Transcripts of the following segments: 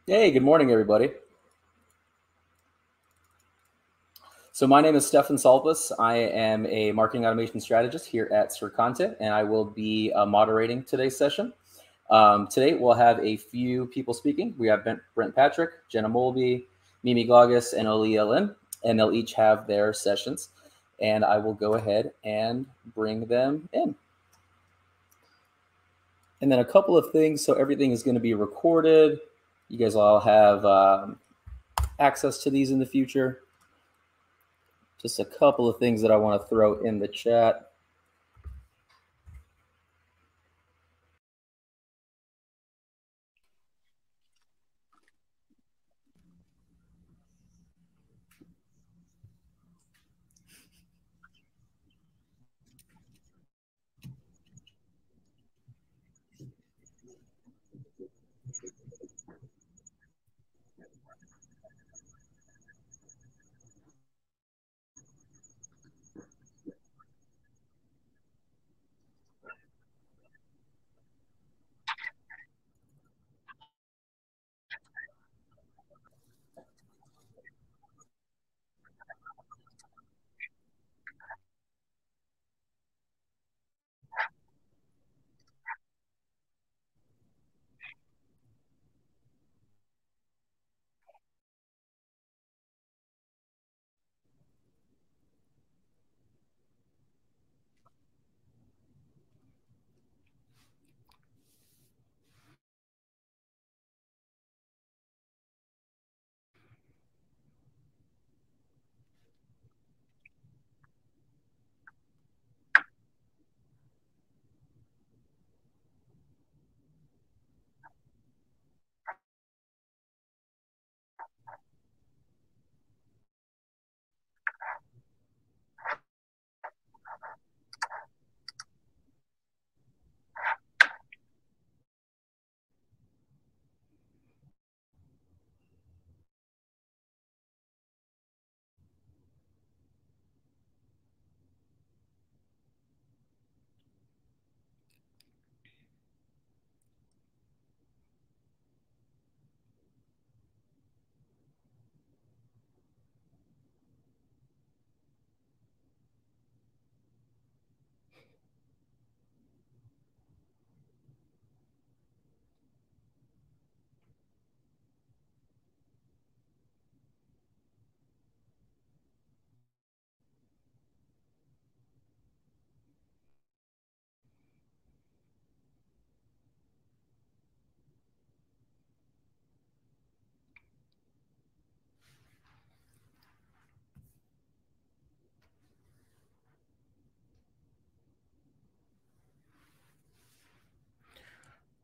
Hey, good morning, everybody. So my name is Stefan Salpus. I am a marketing automation strategist here at Sir Content, and I will be moderating today's session. Today, we'll have a few people speaking. We have Brent Patrick, Jenna Molby, Mimi Claugus, and Olliea Linn, and they'll each have their sessions. And I will go ahead and bring them in. And then a couple of things. So everything is going to be recorded. You guys all have access to these in the future. Just a couple of things that I want to throw in the chat.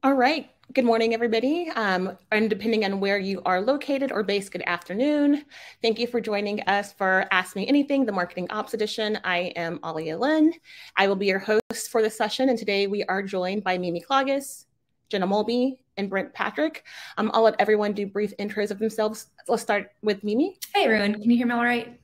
All right. Good morning, everybody. And depending on where you are located or based, good afternoon. Thank you for joining us for Ask Me Anything, the Marketing Ops Edition. I am Olliea Linn. I will be your host for this session. And today we are joined by Mimi Claugus, Jenna Molby, and Brent Patrick. I'll let everyone do brief intros of themselves. Let's start with Mimi. Hey, everyone. Can you hear me all right?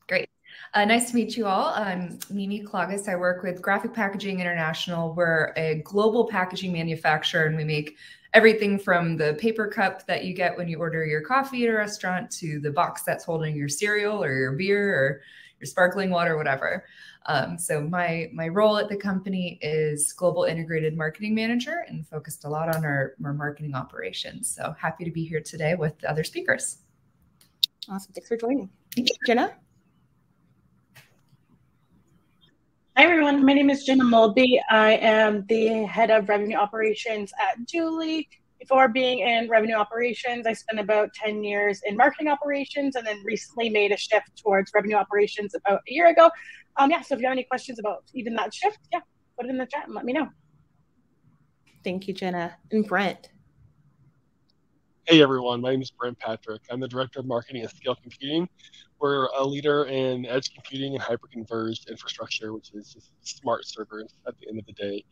Great. Nice to meet you all. I'm Mimi Claugus. I work with Graphic Packaging International. We're a global packaging manufacturer, and we make everything from the paper cup that you get when you order your coffee at a restaurant to the box that's holding your cereal or your beer or your sparkling water, whatever. So my role at the company is Global Integrated Marketing Manager and focused a lot on our marketing operations. So happy to be here today with the other speakers. Awesome. Thanks for joining. Jenna? Hi, everyone. My name is Jenna Molby. I am the head of revenue operations at Julie. Before being in revenue operations, I spent about 10 years in marketing operations and then recently made a shift towards revenue operations about a year ago. So if you have any questions about even that shift, put it in the chat and let me know. Thank you, Jenna. And Brent. Hey everyone, my name is Brent Patrick. I'm the Director of Marketing at Scale Computing. We're a leader in edge computing and hyper-converged infrastructure, which is just smart servers at the end of the day.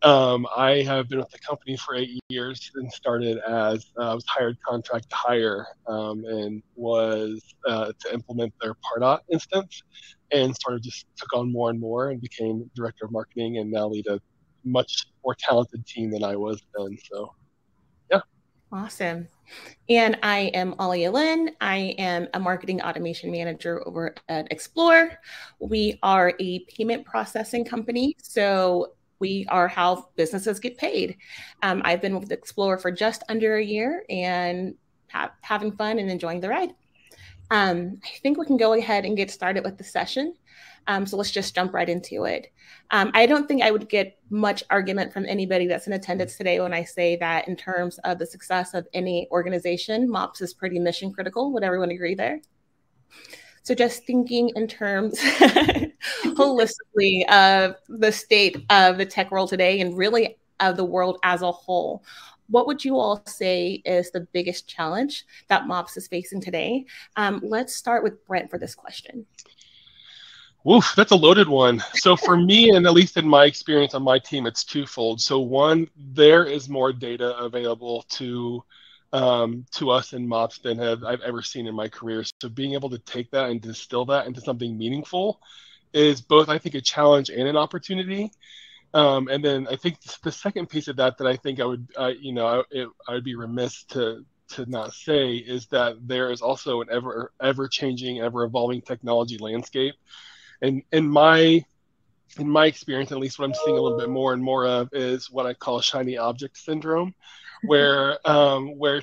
I have been with the company for 8 years and started as I was hired contract to hire and was to implement their Pardot instance and sort of just took on more and more and became Director of Marketing and now lead a much more talented team than I was then. So, yeah. Awesome. And I am Olliea Linn. I am a marketing automation manager over at Explore. We are a payment processing company, so we are how businesses get paid. I've been with Explore for just under a year and having fun and enjoying the ride. I think we can go ahead and get started with the session. So let's just jump right into it. I don't think I would get much argument from anybody that's in attendance today when I say that in terms of the success of any organization, MOPS is pretty mission critical. Would everyone agree there? So just thinking in terms holistically of the state of the tech world today and really of the world as a whole, what would you all say is the biggest challenge that MOPS is facing today? Let's start with Brent for this question. Woof, that's a loaded one. So for me, and at least in my experience on my team, it's twofold. So one, there is more data available to us in MOPS than I've ever seen in my career. So being able to take that and distill that into something meaningful is both, I think, a challenge and an opportunity. And then I think the second piece of that I think I would, I would be remiss to not say is that there is also an ever changing, ever evolving technology landscape. And in my experience, at least what I'm seeing a little bit more and more of is what I call shiny object syndrome, where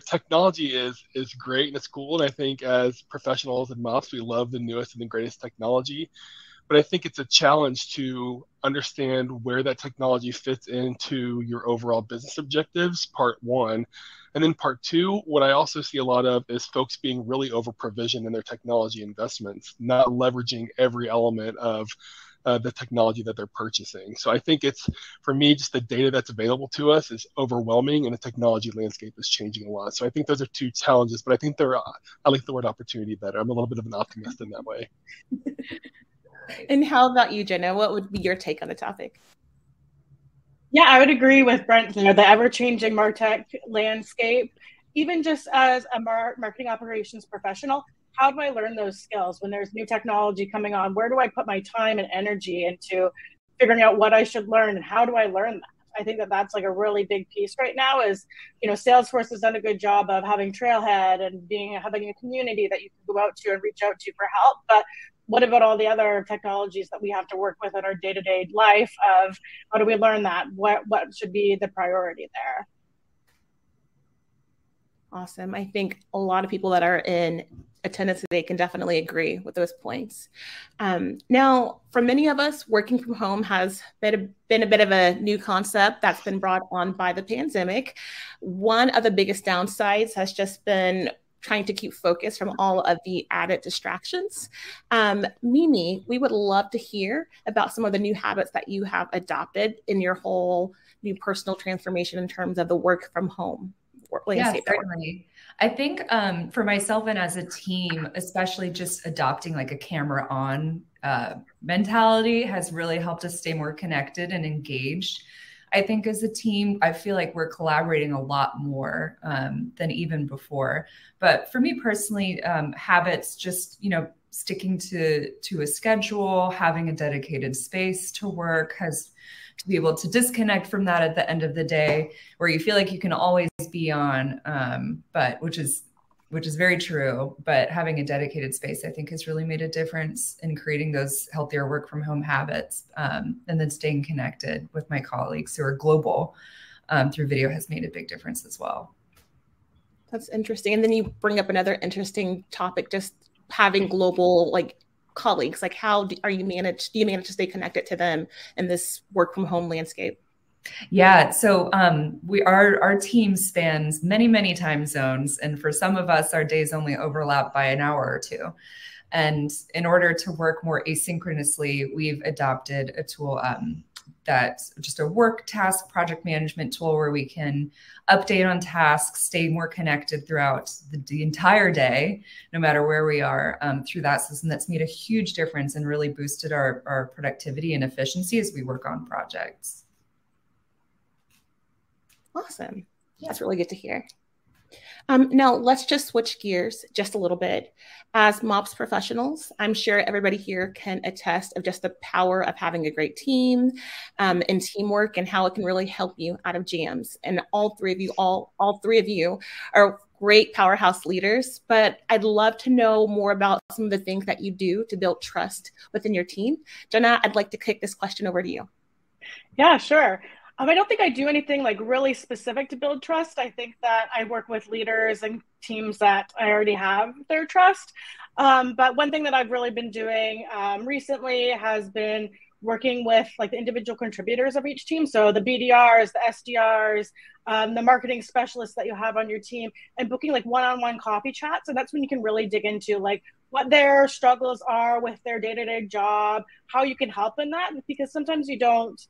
technology is great and it's cool. And I think as professionals in MOPS, we love the newest and the greatest technology. But I think it's a challenge to understand where that technology fits into your overall business objectives, part one. And then part two, what I also see a lot of is folks being really over-provisioned in their technology investments, not leveraging every element of the technology that they're purchasing. So I think it's, for me, just the data that's available to us is overwhelming and the technology landscape is changing a lot. So I think those are two challenges, but I think I like the word opportunity better. I'm a little bit of an optimist in that way. And how about you, Jenna? What would be your take on the topic? Yeah, I would agree with Brent there. The ever-changing MarTech landscape, even just as a marketing operations professional, how do I learn those skills when there's new technology coming on? Where do I put my time and energy into figuring out what I should learn and how do I learn that? I think that that's like a really big piece right now is, Salesforce has done a good job of having Trailhead and having a community that you can go out to and reach out to for help. But what about all the other technologies that we have to work with in our day-to-day life of how do we learn that? What should be the priority there? Awesome. I think a lot of people that are in attendance today can definitely agree with those points. Now, for many of us, working from home has been a bit of a new concept that's been brought on by the pandemic. One of the biggest downsides has just been trying to keep focus from all of the added distractions. Mimi, we would love to hear about some of the new habits that you have adopted in your whole new personal transformation in terms of the work from home. Yeah, certainly. I think for myself and as a team, especially just adopting like a camera on mentality has really helped us stay more connected and engaged. I think as a team, I feel like we're collaborating a lot more than even before. But for me personally, habits, just, sticking to a schedule, having a dedicated space to work to be able to disconnect from that at the end of the day, where you feel like you can always be on, but which is very true. But having a dedicated space, I think, has really made a difference in creating those healthier work from home habits, and then staying connected with my colleagues who are global through video has made a big difference as well. That's interesting. And then you bring up another interesting topic, just having global colleagues. Like, how do you manage to stay connected to them in this work from home landscape? Yeah, so our team spans many time zones, and for some of us, our days only overlap by an hour or two. And in order to work more asynchronously, we've adopted a tool that's just a work task project management tool where we can update on tasks, stay more connected throughout the entire day, no matter where we are through that system. That's made a huge difference and really boosted our productivity and efficiency as we work on projects. Awesome. That's really good to hear. Now, let's just switch gears just a little bit. As MOPS professionals, I'm sure everybody here can attest of just the power of having a great team and teamwork and how it can really help you out of jams. And all three of you are great powerhouse leaders, but I'd love to know more about some of the things that you do to build trust within your team. Jenna, I'd like to kick this question over to you. Yeah, sure. I don't think I do anything like really specific to build trust. I think that I work with leaders and teams that I already have their trust. But one thing that I've really been doing recently has been working with like the individual contributors of each team. So the BDRs, the SDRs, the marketing specialists that you have on your team, and booking like one-on-one coffee chats. And that's when you can really dig into like what their struggles are with their day-to-day job, how you can help in that. Because sometimes they don't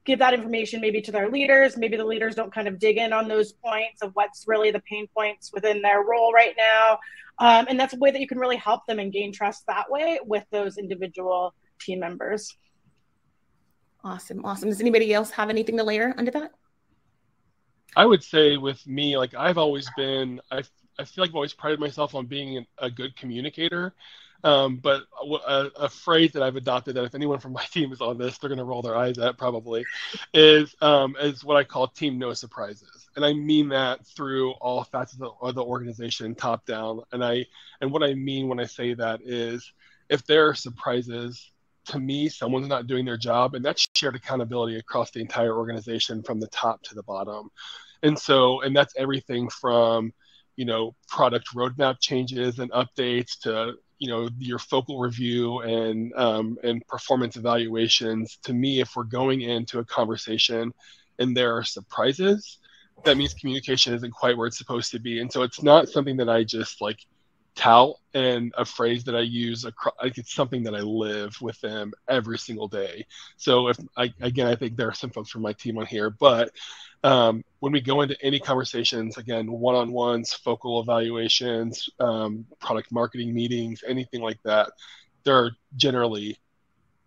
give that information maybe to their leaders. Maybe the leaders don't kind of dig in on those points of what's really the pain points within their role right now. And that's a way that you can really help them and gain trust that way with those individual team members. Awesome. Awesome. Does anybody else have anything to layer under that? I would say with me, like I've always been, I feel like I've always prided myself on being a good communicator. But a phrase that I've adopted that if anyone from my team is on this, they're going to roll their eyes at probably is what I call team no surprises. And I mean that through all facets of the organization, top down. And what I mean when I say that is if there are surprises, to me, someone's not doing their job, and that's shared accountability across the entire organization from the top to the bottom. And that's everything from, product roadmap changes and updates to, your focal review and performance evaluations. To me, if we're going into a conversation and there are surprises, that means communication isn't quite where it's supposed to be. And so it's not something that I just like tout and a phrase that I use like it's something that I live with them every single day. So I think there are some folks from my team on here, but when we go into any conversations, again, one-on-ones, focal evaluations, product marketing meetings, anything like that, there are generally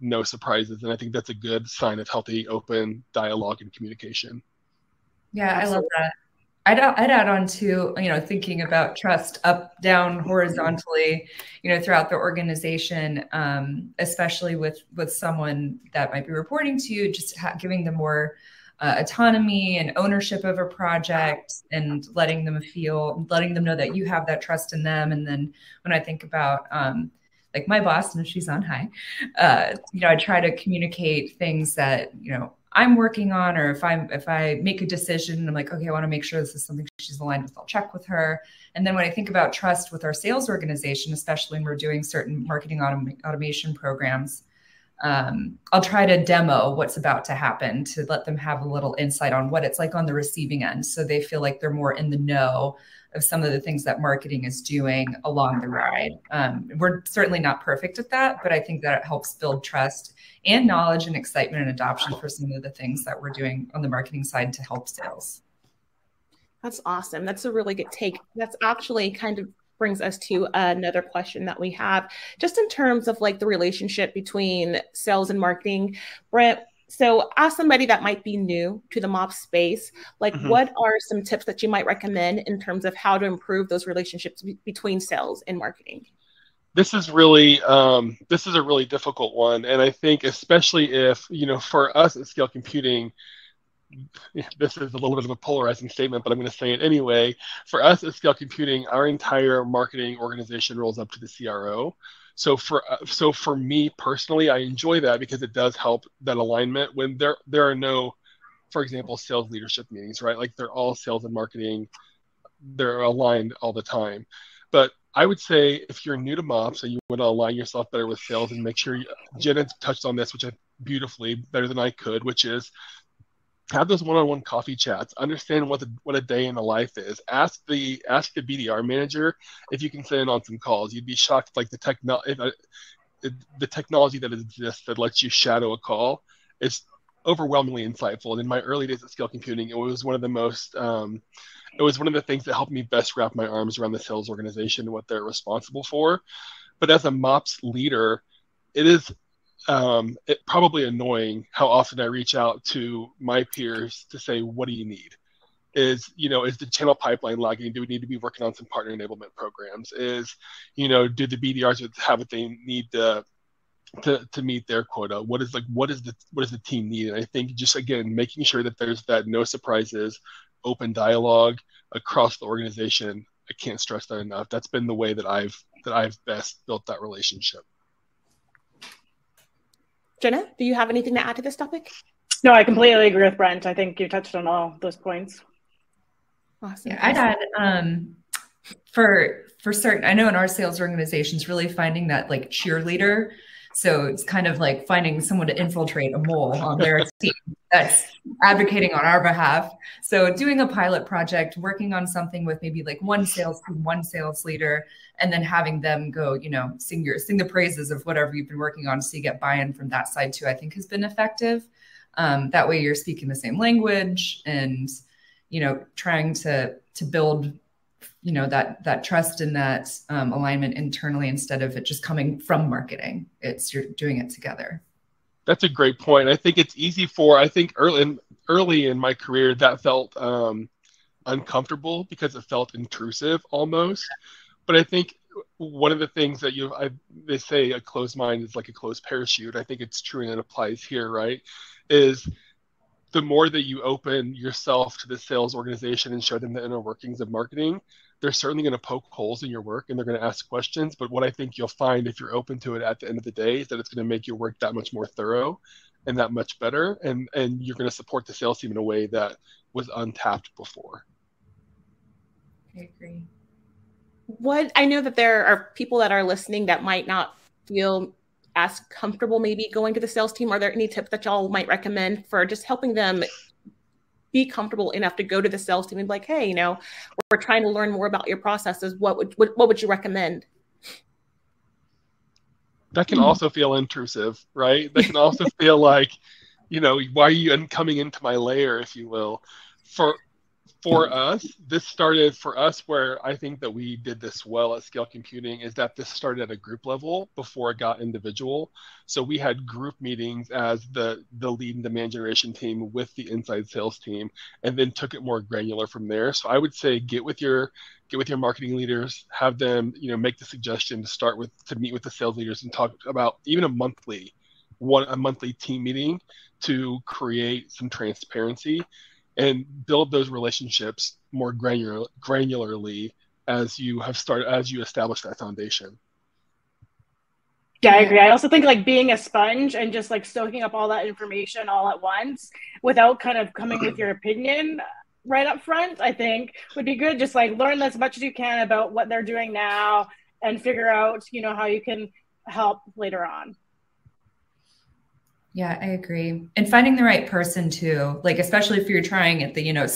no surprises. And I think that's a good sign of healthy, open dialogue and communication. Yeah, absolutely. I love that. I'd add on to, thinking about trust up, down, horizontally, throughout the organization, especially with someone that might be reporting to you, just giving them more autonomy and ownership of a project and letting them know that you have that trust in them. And then when I think about like my boss, and she's on high, I try to communicate things that, I'm working on, or if I make a decision, I'm like, okay, I want to make sure this is something she's aligned with, I'll check with her. And then when I think about trust with our sales organization, especially when we're doing certain marketing automation programs, I'll try to demo what's about to happen to let them have a little insight on what it's like on the receiving end. So they feel like they're more in the know of some of the things that marketing is doing along the ride. We're certainly not perfect at that, but I think that it helps build trust and knowledge and excitement and adoption for some of the things that we're doing on the marketing side to help sales. That's awesome. That's a really good take. That's actually kind of brings us to another question that we have, just in terms of like the relationship between sales and marketing. Brent, so as somebody that might be new to the MOPS space, like what are some tips that you might recommend in terms of how to improve those relationships between sales and marketing? This is a really difficult one. And I think especially if, for us at Scale Computing, this is a little bit of a polarizing statement, but I'm going to say it anyway. For us at Scale Computing, our entire marketing organization rolls up to the CRO. So for me personally, I enjoy that because it does help that alignment when there are no, for example, sales leadership meetings, right? Like they're all sales and marketing, they're aligned all the time. But I would say if you're new to MOPS and you want to align yourself better with sales and make sure Jenna touched on this, which I beautifully better than I could, which is have those one-on-one coffee chats, understand what a day in the life is. Ask the BDR manager if you can sit in on some calls. You'd be shocked, like the technology that exists that lets you shadow a call is overwhelmingly insightful. And in my early days at Scale Computing, it was one of the things that helped me best wrap my arms around the sales organization and what they're responsible for. But as a MOPS leader, it is probably annoying how often I reach out to my peers to say, what do you need? Is the channel pipeline lagging? Do we need to be working on some partner enablement programs? Do the BDRs have what they need to meet their quota? What does the team need? And I think just, again, making sure that there's that no surprises, open dialogue across the organization. I can't stress that enough. That's been the way that I've best built that relationship. Jenna, do you have anything to add to this topic? No, I completely agree with Brent. I think you touched on all those points. Awesome. Yeah, I'd add for certain, I know in our sales organizations, really finding that like cheerleader. So it's kind of like finding someone to infiltrate a mole on their team that's advocating on our behalf. So doing a pilot project, working on something with maybe like one sales team, one sales leader, and then having them go, sing the praises of whatever you've been working on, so you get buy-in from that side too, I think has been effective. That way you're speaking the same language and, trying to build that trust and that alignment internally, instead of it just coming from marketing. You're doing it together. That's a great point. I think it's easy early in my career that felt uncomfortable because it felt intrusive almost. But I think one of the things that they say a closed mind is like a closed parachute. I think it's true, and it applies here, right? Is the more that you open yourself to the sales organization and show them the inner workings of marketing, they're certainly going to poke holes in your work and they're going to ask questions. But what I think you'll find, if you're open to it at the end of the day, is that it's going to make your work that much more thorough and that much better. And you're going to support the sales team in a way that was untapped before. I agree. I know that there are people that are listening that might not feel as comfortable maybe going to the sales team. Are there any tips that y'all might recommend for just helping them be comfortable enough to go to the sales team and be like, hey, we're trying to learn more about your processes. What would you recommend? That can also feel intrusive, right? That can also feel like, why are you coming into my lair, if you will? For us, this started for us where I think that we did this well at Scale Computing, is that this started at a group level before it got individual. So we had group meetings as the lead and demand generation team with the inside sales team, and then took it more granular from there. So I would say get with your marketing leaders, have them, make the suggestion to meet with the sales leaders and talk about even a monthly team meeting to create some transparency and build those relationships more granularly as you establish that foundation. Yeah, I agree. I also think like being a sponge and just like soaking up all that information all at once without kind of coming with your opinion right up front, I think would be good. Just like learn as much as you can about what they're doing now and figure out, how you can help later on. Yeah, I agree. And finding the right person too, like, especially if you're trying at the,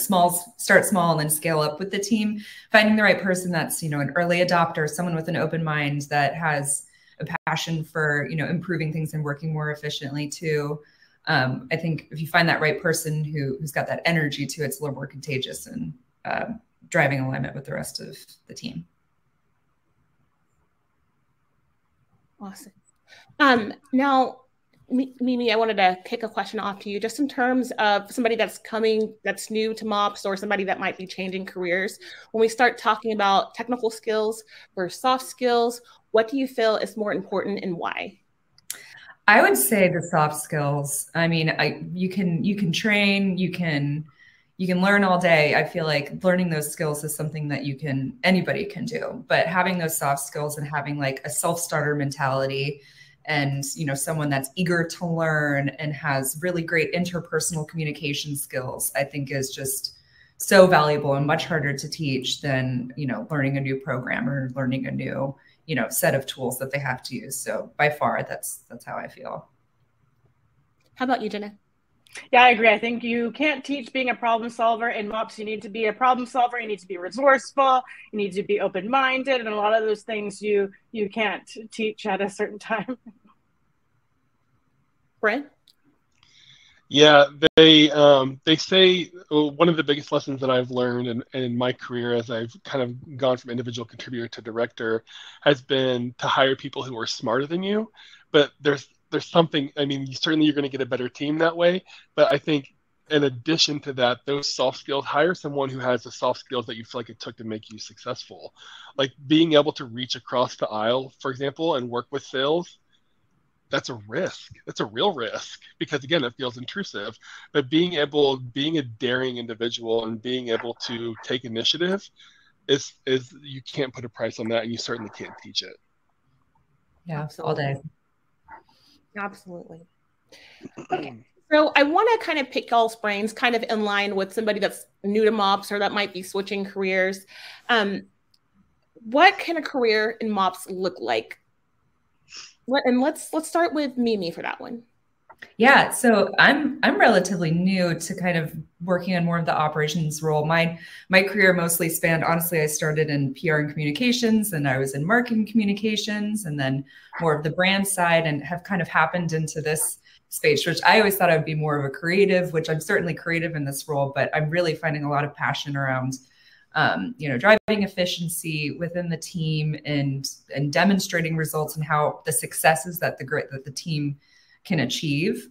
start small and then scale up with the team, finding the right person that's, an early adopter, someone with an open mind that has a passion for, improving things and working more efficiently too. I think if you find that right person who's got that energy too, it's a little more contagious and driving alignment with the rest of the team. Awesome. Now, Mimi, I wanted to kick a question off to you, just in terms of somebody that's new to MOPS, or somebody that might be changing careers. When we start talking about technical skills versus soft skills, what do you feel is more important and why? I would say the soft skills. I mean, you can train, you can learn all day. I feel like learning those skills is something that anybody can do, but having those soft skills and having like a self-starter mentality, and someone that's eager to learn and has really great interpersonal communication skills, I think is just so valuable and much harder to teach than learning a new program or learning a new set of tools that they have to use. So by far, that's how I feel. How about you, Jenna? Yeah, I agree. I think you can't teach being a problem solver in MOPS. You need to be a problem solver. You need to be resourceful. You need to be open-minded. And a lot of those things you can't teach at a certain time. Brent? Yeah, they say one of the biggest lessons that I've learned in my career as I've kind of gone from individual contributor to director has been to hire people who are smarter than you. But there's something, I mean, you're going to get a better team that way. But I think in addition to that, those soft skills, hire someone who has the soft skills that you feel like it took to make you successful. Like being able to reach across the aisle, for example, and work with sales, that's a risk. That's a real risk because, again, it feels intrusive. But being a daring individual and being able to take initiative is you can't put a price on that, and you certainly can't teach it. Yeah, Absolutely. all day. Absolutely. Okay. So I want to kind of pick y'all's brains kind of in line with somebody that's new to MOPS or that might be switching careers. What can a career in MOPS look like? And let's start with Mimi for that one. Yeah, so I'm relatively new to kind of working on more of the operations role. My career mostly spanned, honestly, I started in PR and communications, and I was in marketing communications, and then more of the brand side, and have kind of happened into this space, which I always thought I would be more of a creative, which I'm certainly creative in this role, but I'm really finding a lot of passion around driving efficiency within the team and demonstrating results and how the successes that the team can achieve.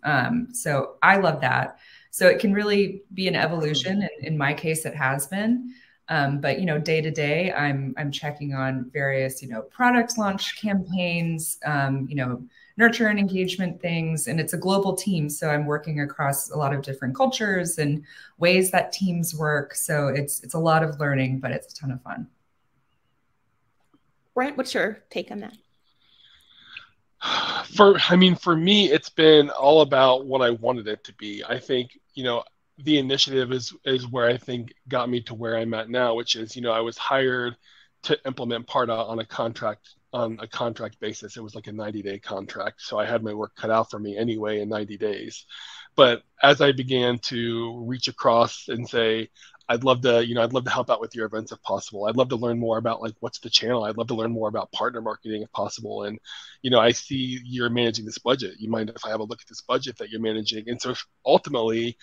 So I love that. So it can really be an evolution. And in my case, it has been. But day to day, I'm checking on various, product launch campaigns, nurture and engagement things. And it's a global team. So I'm working across a lot of different cultures and ways that teams work. So it's a lot of learning, but it's a ton of fun. Brent, what's your take on that? For me, it's been all about what I wanted it to be. I think, the initiative is where I think got me to where I'm at now, which is, I was hired to implement Parta on a contract basis. It was like a 90-day contract. So I had my work cut out for me anyway in 90 days. But as I began to reach across and say, I'd love to help out with your events if possible. I'd love to learn more about what's the channel. I'd love to learn more about partner marketing if possible. And, I see you're managing this budget. You mind if I have a look at this budget that you're managing? And so ultimately,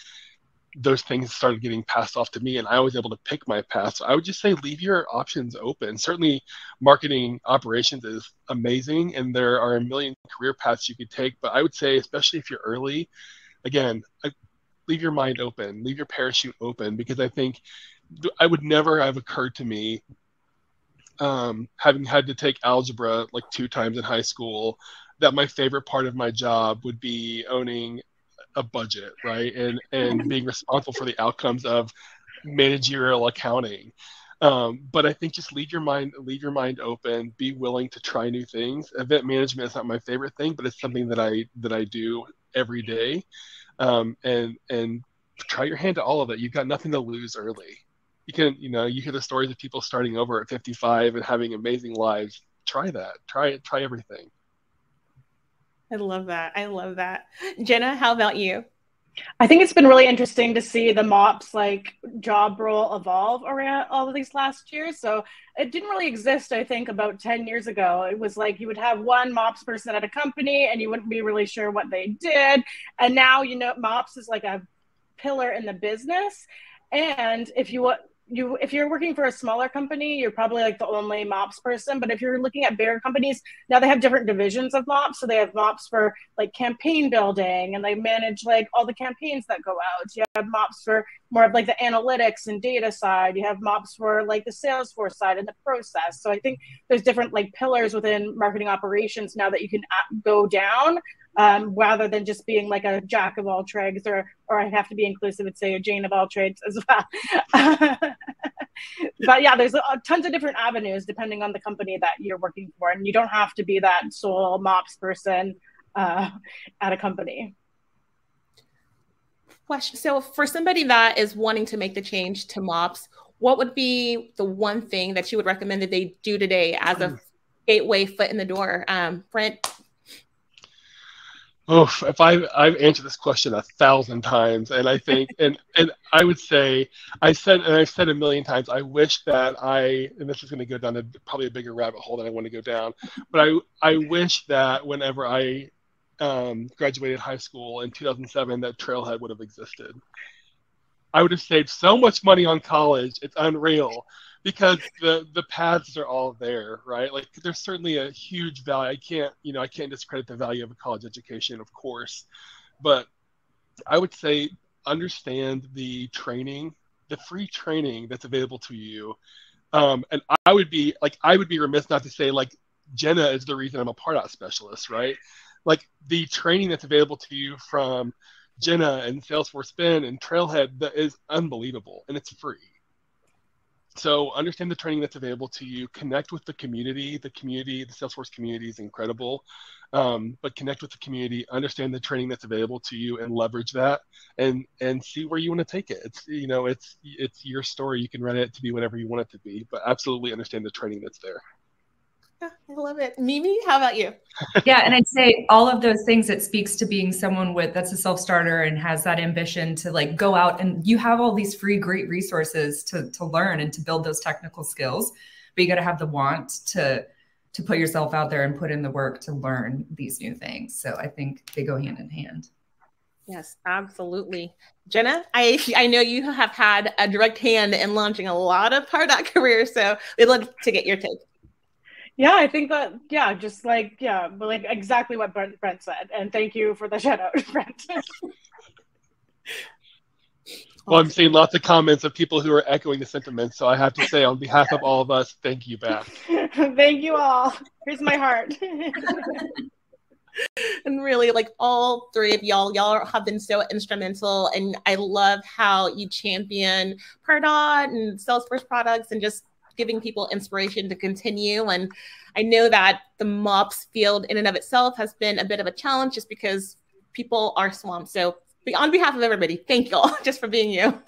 those things started getting passed off to me, and I was able to pick my path. So I would just say leave your options open. Certainly marketing operations is amazing, and there are a million career paths you could take. But I would say, especially if you're early, again, leave your mind open, leave your parachute open, because I think I would never have occurred to me, having had to take algebra 2 times in high school, that my favorite part of my job would be owning a budget, right? And being responsible for the outcomes of managerial accounting. But I think just leave your mind open, be willing to try new things. Event management is not my favorite thing, but it's something that I do every day. And try your hand at all of it. You've got nothing to lose early. You can, you hear the stories of people starting over at 55 and having amazing lives. Try that. Try everything. I love that. I love that. Jenna, how about you? I think it's been really interesting to see the MOPS job role evolve around all of these last years. So it didn't really exist, I think, about 10 years ago. It was you would have one MOPS person at a company and you wouldn't be really sure what they did. And now, MOPS is a pillar in the business. And if you're working for a smaller company, you're probably the only MOPS person. But if you're looking at bigger companies, now they have different divisions of MOPS. So they have MOPS for campaign building, and they manage all the campaigns that go out. You have MOPS for more of the analytics and data side. You have MOPS for the Salesforce side and the process. So I think there's different pillars within marketing operations now that you can go down, rather than just being a jack of all trades, or I have to be inclusive and say a Jane of all trades as well. But yeah, there's tons of different avenues depending on the company that you're working for, and you don't have to be that sole MOPS person at a company. Question. So for somebody that is wanting to make the change to MOPS, what would be the one thing that you would recommend that they do today as a gateway foot in the door? Brent? Oh, if I've answered this question 1,000 times, and I think, and I would say, I've said a million times, I wish that and this is going to go down to probably a bigger rabbit hole than I want to go down, but I wish that whenever I graduated high school in 2007, that Trailhead would have existed. I would have saved so much money on college. It's unreal. Because the paths are all there, right? There's certainly a huge value. I can't discredit the value of a college education, of course, but I would say understand the training, the free training that's available to you. And I would be remiss not to say, like, Jenna is the reason I'm a part-out specialist, right? Like, the training that's available to you from Jenna and Salesforce Spin and Trailhead, that is unbelievable, and it's free. So understand the training that's available to you. Connect with the community. The Salesforce community is incredible. But connect with the community, understand the training that's available to you, and leverage that, and see where you want to take it. It's, you know, it's your story. You can run it to be whatever you want it to be, but absolutely understand the training that's there. I love it. Mimi, how about you? Yeah, and I'd say all of those things, it speaks to being someone that's a self-starter and has that ambition to, like, go out, and you have all these free great resources to learn and to build those technical skills, but you got to have the want to put yourself out there and put in the work to learn these new things. So I think they go hand in hand. Yes, absolutely. Jenna, I know you have had a direct hand in launching a lot of part-out careers, so we'd love to get your take. Yeah, I think that, just like, like exactly what Brent said. And thank you for the shout out, Brent. Well, I'm seeing lots of comments of people who are echoing the sentiments. So I have to say, on behalf of all of us, thank you back. Thank you all. Here's my heart. And really, like, all three of y'all have been so instrumental. And I love how you champion Pardot and Salesforce products and just giving people inspiration to continue. And I know that the MOPS field in and of itself has been a bit of a challenge just because people are swamped. So on behalf of everybody, thank you all just for being you.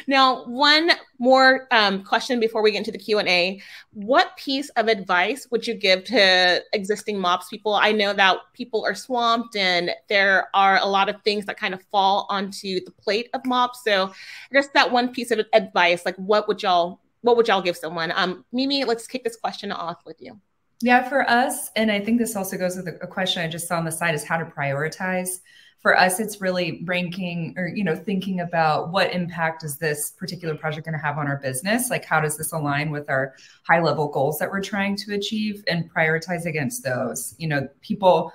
Now, one more question before we get into the Q&A. What piece of advice would you give to existing MOPS people? I know that people are swamped and there are a lot of things that kind of fall onto the plate of MOPS. So just that one piece of advice, like, what would y'all give someone? Mimi, let's kick this question off with you. Yeah, for us, and I think this also goes with a question I just saw on the side, is how to prioritize. For us, it's really ranking, or, you know, thinking about what impact is this particular project going to have on our business? Like, how does this align with our high level goals that we're trying to achieve, and prioritize against those? You know, people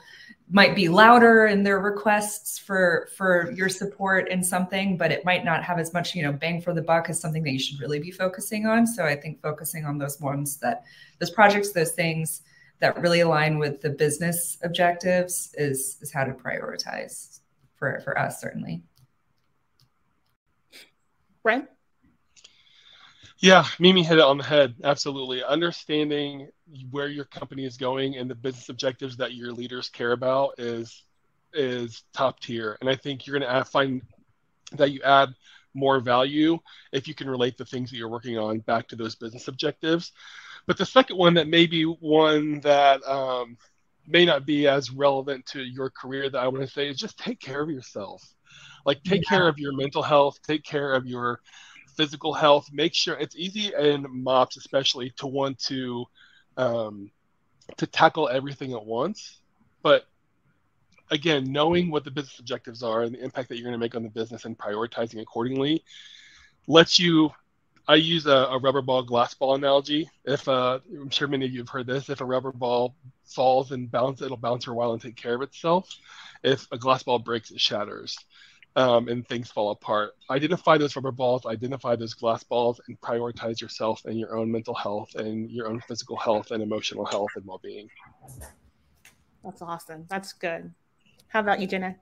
might be louder in their requests for your support in something, but it might not have as much, you know, bang for the buck as something that you should really be focusing on. So I think focusing on those ones, those projects, those things that really align with the business objectives is how to prioritize for us, certainly. Brent? Yeah, Mimi hit it on the head. Absolutely. Understanding where your company is going and the business objectives that your leaders care about is top tier. And I think you're going to find that you add more value if you can relate the things that you're working on back to those business objectives. But the second one, that may be one that may not be as relevant to your career, that I want to say, is just take care of yourself. Like, take care of your mental health, take care of your physical health. Make sure it's easy in MOPS, especially, to want to tackle everything at once. But again, knowing what the business objectives are and the impact that you're going to make on the business and prioritizing accordingly lets you. I use a rubber ball, glass ball analogy. If I'm sure many of you have heard this, if a rubber ball falls and bounces, it'll bounce for a while and take care of itself. If a glass ball breaks, it shatters. And things fall apart. Identify those rubber balls, identify those glass balls, and prioritize yourself and your own mental health and your own physical health and emotional health and well-being. That's awesome. That's good. How about you, Jenna?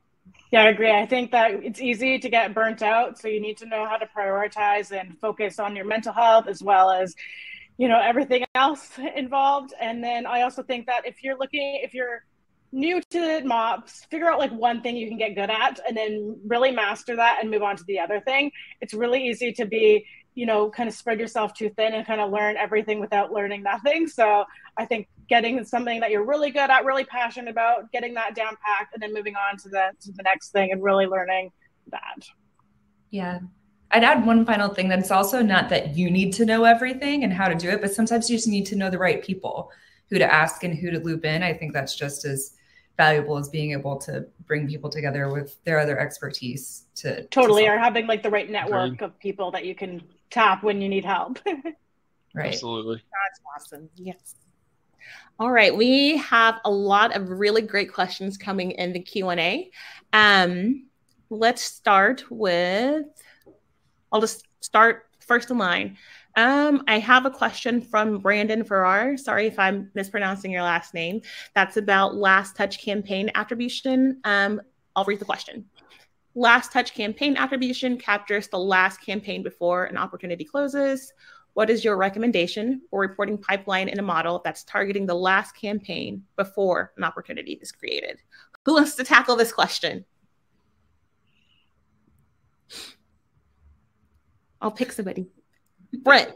Yeah, I agree. I think that it's easy to get burnt out. So you need to know how to prioritize and focus on your mental health as well as, you know, everything else involved. And then I also think that if you're new to MOPS, figure out like one thing you can get good at and then really master that and move on to the other thing. It's really easy to be, you know, kind of spread yourself too thin and kind of learn everything without learning nothing. So I think getting something that you're really good at, really passionate about, getting that down packed, and then moving on to the next thing and really learning that. Yeah. I'd add one final thing, that it's also not that you need to know everything and how to do it, but sometimes you just need to know the right people, who to ask and who to loop in. I think that's just as valuable as being able to bring people together with their other expertise to totally, or having like the right network of people that you can tap when you need help. Right. Absolutely. That's awesome. Yes. All right. We have a lot of really great questions coming in the Q&A. let's start with, I'll just start first in line. I have a question from Brandon Farrar. Sorry if I'm mispronouncing your last name. That's about last touch campaign attribution. I'll read the question. Last touch campaign attribution captures the last campaign before an opportunity closes. What is your recommendation for reporting pipeline in a model that's targeting the last campaign before an opportunity is created? Who wants to tackle this question? I'll pick somebody. Brent.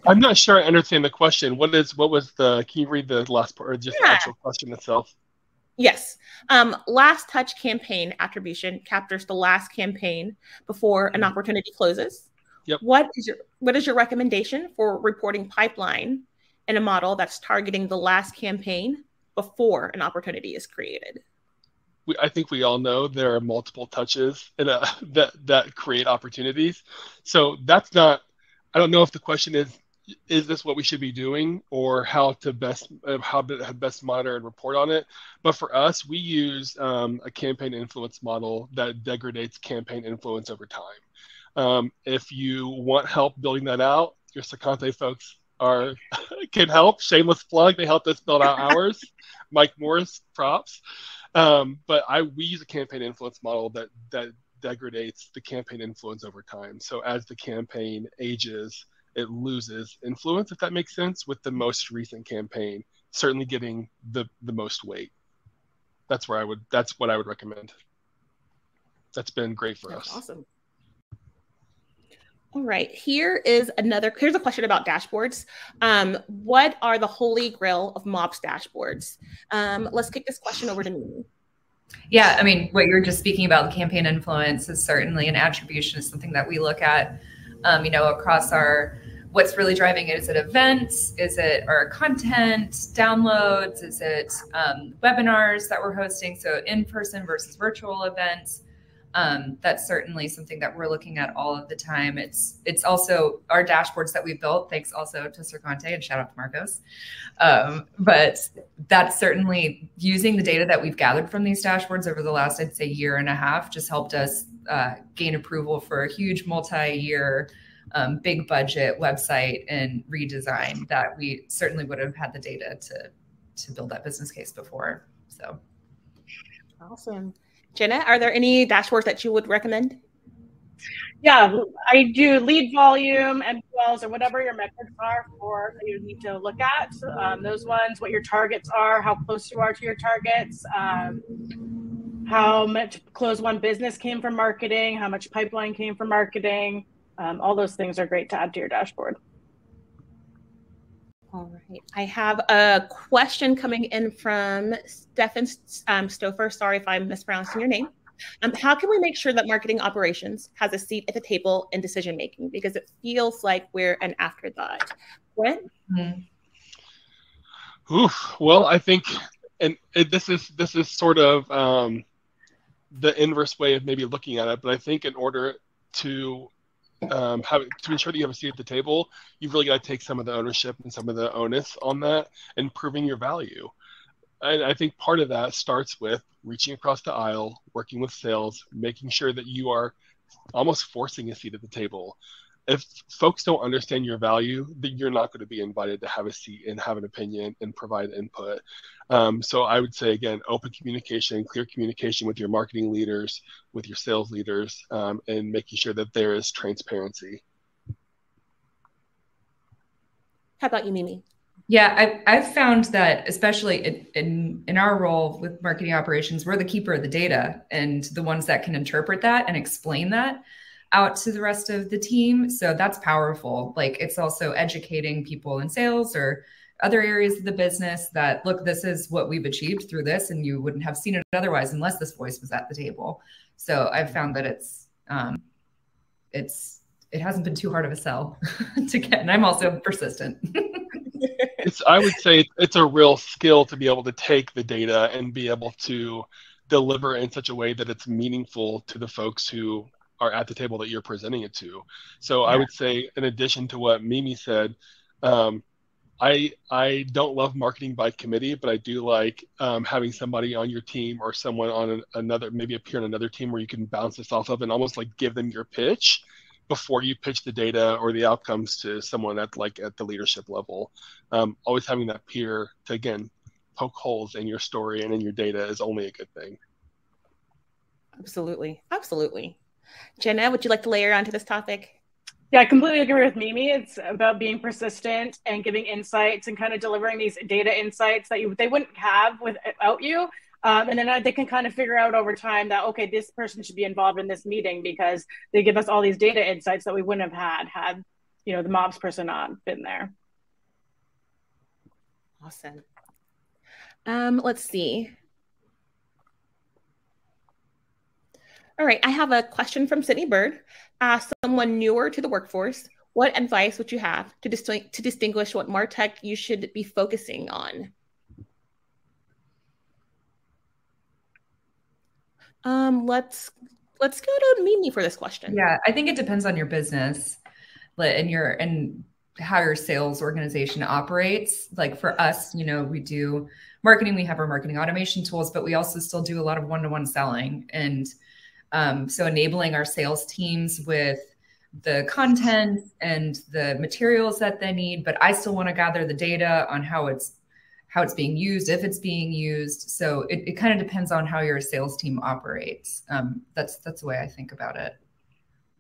I'm not sure I understand the question. What was the, can you read the last part or just the actual question itself? Yes. Last touch campaign attribution captures the last campaign before an opportunity closes. Yep. What is your recommendation for reporting pipeline in a model that's targeting the last campaign before an opportunity is created? I think we all know there are multiple touches in that create opportunities. So that's not, I don't know if the question is this what we should be doing or how to best monitor and report on it? But for us, we use a campaign influence model that degrades campaign influence over time. If you want help building that out, your Sercante folks can help. Shameless plug, they helped us build out ours. Mike Morris, props. But we use a campaign influence model that degrades the campaign influence over time. So as the campaign ages, it loses influence, if that makes sense, with the most recent campaign certainly getting the most weight. That's what I would recommend. That's been great for us. Awesome. All right, here's a question about dashboards. What are the holy grail of MOPS dashboards? Let's kick this question over to me. Yeah, I mean, what you're just speaking about, the campaign influence, is certainly an attribution, is something that we look at, across what's really driving it. Is it events? Is it our content, downloads? Is it webinars that we're hosting? So in-person versus virtual events. That's certainly something that we're looking at all of the time. It's also our dashboards that we built, thanks also to Sercante, and shout out to Marcos. But that's certainly using the data that we've gathered from these dashboards over the last, I'd say, year and a half, just helped us gain approval for a huge multi-year, big budget website and redesign that we certainly would have had the data to build that business case before. So awesome. Jenna, are there any dashboards that you would recommend? Yeah, I do lead volume, MQLs, or whatever your metrics are that you need to look at. Those ones, what your targets are, how close you are to your targets, how much close one business came from marketing, how much pipeline came from marketing. All those things are great to add to your dashboard. All right. I have a question coming in from Stefan Stouffer. Sorry if I'm mispronouncing your name. How can we make sure that marketing operations has a seat at the table in decision making? Because it feels like we're an afterthought. Brent? Well, I think, and this is sort of the inverse way of maybe looking at it, but I think in order to ensure that you have a seat at the table, you've really got to take some of the ownership and some of the onus on that and proving your value. And I think part of that starts with reaching across the aisle, working with sales, making sure that you are almost forcing a seat at the table. If folks don't understand your value, then you're not going to be invited to have a seat and have an opinion and provide input. So I would say, again, open communication, clear communication with your marketing leaders, with your sales leaders, and making sure that there is transparency. How about you, Mimi? Yeah, I've found that, especially in our role with marketing operations, we're the keeper of the data and the ones that can interpret that and explain that out to the rest of the team. So that's powerful. Like, it's also educating people in sales or other areas of the business that, look, this is what we've achieved through this, and you wouldn't have seen it otherwise unless this voice was at the table. So I've found that it hasn't been too hard of a sell to get, and I'm also persistent. I would say it's a real skill to be able to take the data and be able to deliver in such a way that it's meaningful to the folks who are at the table that you're presenting it to. So yeah. I would say, in addition to what Mimi said, I don't love marketing by committee, but I do like having somebody on your team or someone on another, maybe a peer on another team where you can bounce this off of and almost like give them your pitch before you pitch the data or the outcomes to someone at the leadership level. Always having that peer to, again, poke holes in your story and in your data is only a good thing. Absolutely. Absolutely. Jenna, would you like to layer onto this topic? Yeah, I completely agree with Mimi. It's about being persistent and giving insights and kind of delivering these data insights that they wouldn't have without you. And then they can kind of figure out over time that, okay, this person should be involved in this meeting because they give us all these data insights that we wouldn't have had, you know, the MOPS person not been there. Awesome. Let's see. All right, I have a question from Sydney Bird. Someone newer to the workforce, what advice would you have to distinguish what MarTech you should be focusing on? Let's go to Mimi for this question. Yeah, I think it depends on your business and how your sales organization operates. Like for us, you know, we do marketing, we have our marketing automation tools, but we also still do a lot of one-to-one selling. And so enabling our sales teams with the content and the materials that they need, but I still want to gather the data on how it's being used, if it's being used. So it kind of depends on how your sales team operates. That's the way I think about it.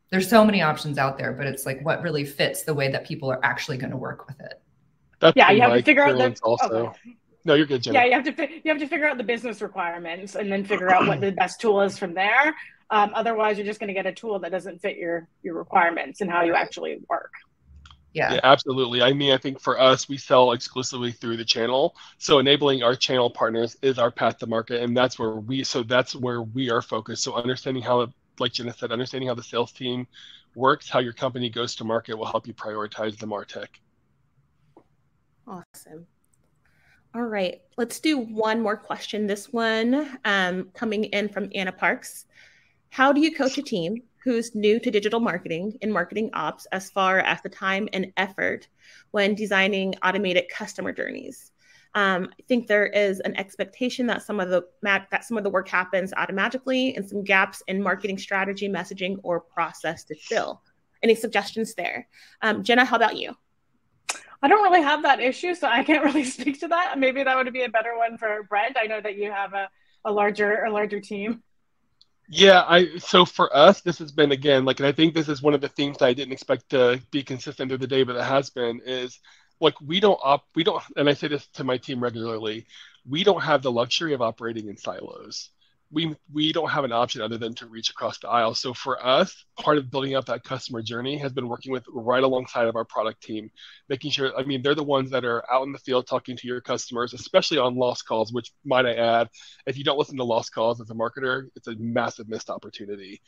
There's so many options out there, but it's like what really fits the way that people are actually going to work with it. Yeah, you have to figure out the also. Okay. No, you're good, Jenna. Yeah, you have to figure out the business requirements and then figure out what the best tool is from there. Otherwise, you're just going to get a tool that doesn't fit your requirements and how you actually work. Yeah, absolutely. I mean, I think for us, we sell exclusively through the channel. So enabling our channel partners is our path to market. And that's where we are focused. So understanding how, like Jenna said, understanding how the sales team works, how your company goes to market will help you prioritize the MarTech. Awesome. All right, let's do one more question. This one coming in from Anna Parks. How do you coach a team who's new to digital marketing and marketing ops as far as the time and effort when designing automated customer journeys? I think there is an expectation that some of the work happens automatically and some gaps in marketing strategy, messaging, or process to fill. Any suggestions there? Jenna, how about you? I don't really have that issue, so I can't really speak to that. Maybe that would be a better one for Brent. I know that you have a larger team. Yeah, so for us, this has been, again, and I think this is one of the themes that I didn't expect to be consistent through the day, but it has been, is we don't, and I say this to my team regularly, we don't have the luxury of operating in silos. We don't have an option other than to reach across the aisle. So for us, part of building out that customer journey has been working with right alongside of our product team, making sure, they're the ones that are out in the field talking to your customers, especially on lost calls, which, might I add, if you don't listen to lost calls as a marketer, it's a massive missed opportunity.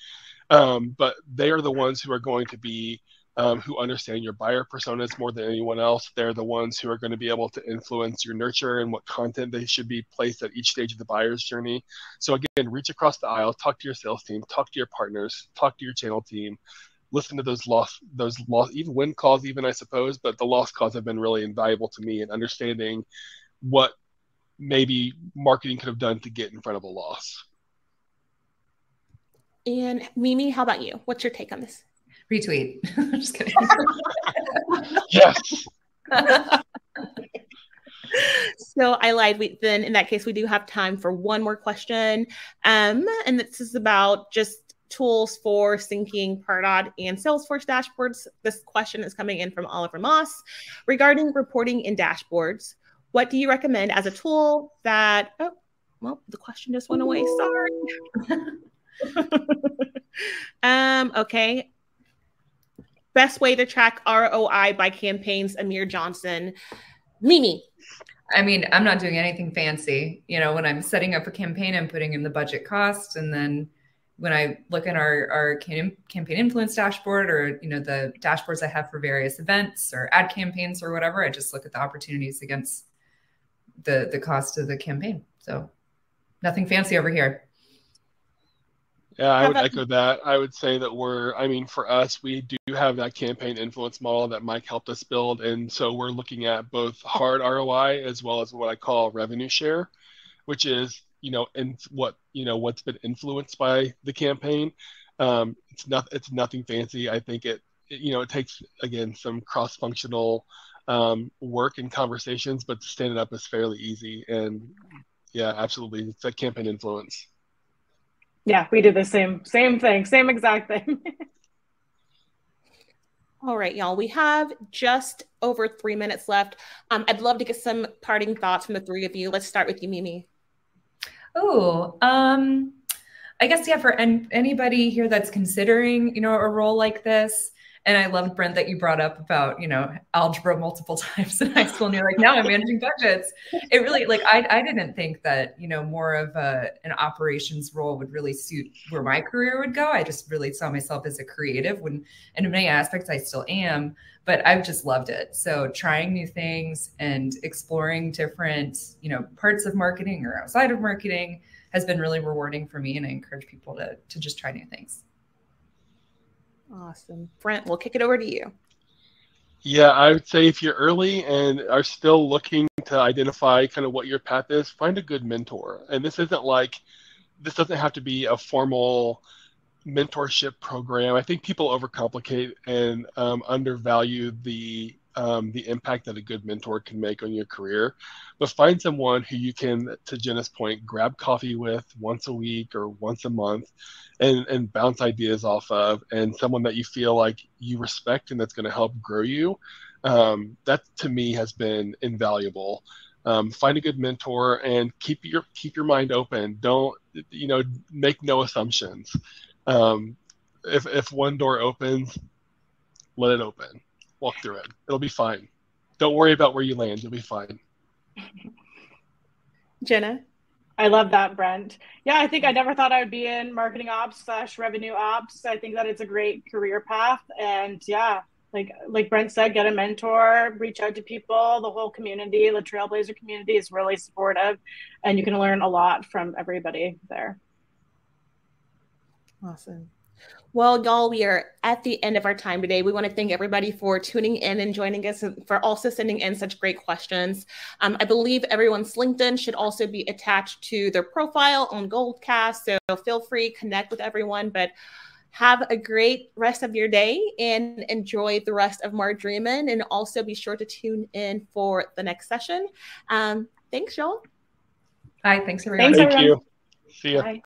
But they are the ones who are going to be who understand your buyer personas more than anyone else. They're the ones who are going to be able to influence your nurture and what content they should be placed at each stage of the buyer's journey. So again, reach across the aisle, talk to your sales team, talk to your partners, talk to your channel team, listen to those lost, even win calls, even, I suppose, but the lost calls have been really invaluable to me in understanding what maybe marketing could have done to get in front of a loss. And Mimi, how about you? What's your take on this? Retweet. I'm just kidding. Yes. So I lied. Then in that case, we do have time for one more question. And this is about just tools for syncing Pardot and Salesforce dashboards. This question is coming in from Oliver Moss. Regarding reporting in dashboards, what do you recommend as a tool that, oh, well, the question just went away. Sorry. Okay. Best way to track ROI by campaigns, Amir Johnson. Mimi. I'm not doing anything fancy. When I'm setting up a campaign, I'm putting in the budget cost. And then when I look at our campaign influence dashboard or, the dashboards I have for various events or ad campaigns or whatever, I just look at the opportunities against the cost of the campaign. So nothing fancy over here. Yeah, I would echo that. I would say that I mean, for us, we do have that campaign influence model that Mike helped us build. And so we're looking at both hard ROI as well as what I call revenue share, which is, what's been influenced by the campaign. It's nothing fancy. I think it takes, again, some cross-functional work and conversations, but to stand it up is fairly easy. And yeah, absolutely. It's a campaign influence. Yeah, we do the same thing, same exact thing. All right, y'all, we have just over 3 minutes left. I'd love to get some parting thoughts from the three of you. Let's start with you, Mimi. Oh, I guess, yeah, for anybody here that's considering, a role like this. And I loved, Brent, that you brought up about, algebra multiple times in high school. And you're like, now I'm managing budgets. It really, I didn't think that, more of an operations role would really suit where my career would go. I just really saw myself as a creative and in many aspects I still am, but I've just loved it. So trying new things and exploring different, parts of marketing or outside of marketing has been really rewarding for me. And I encourage people to just try new things. Awesome. Brent, we'll kick it over to you. Yeah, I would say if you're early and are still looking to identify kind of what your path is, find a good mentor. And this doesn't have to be a formal mentorship program. I think people overcomplicate and undervalue the impact that a good mentor can make on your career. But find someone who you can, to Jenna's point, grab coffee with once a week or once a month and bounce ideas off of, and someone that you feel like you respect and that's going to help grow you. That to me has been invaluable. Find a good mentor and keep your mind open. Don't, make no assumptions. If one door opens, let it open. Walk through it. It'll be fine. Don't worry about where you land. You'll be fine. Jenna? I love that, Brent. Yeah, I think I never thought I would be in marketing ops / revenue ops. I think that it's a great career path. And yeah, like Brent said, get a mentor, reach out to people. The whole community, the Trailblazer community is really supportive, and you can learn a lot from everybody there. Awesome. Well, y'all, we are at the end of our time today. We want to thank everybody for tuning in and joining us, and for also sending in such great questions. I believe everyone's LinkedIn should also be attached to their profile on Goldcast, so feel free, connect with everyone. But have a great rest of your day and enjoy the rest of Marjorie-Man, and also be sure to tune in for the next session. Thanks, y'all. Hi, thanks everyone. Thank you. See ya. Bye.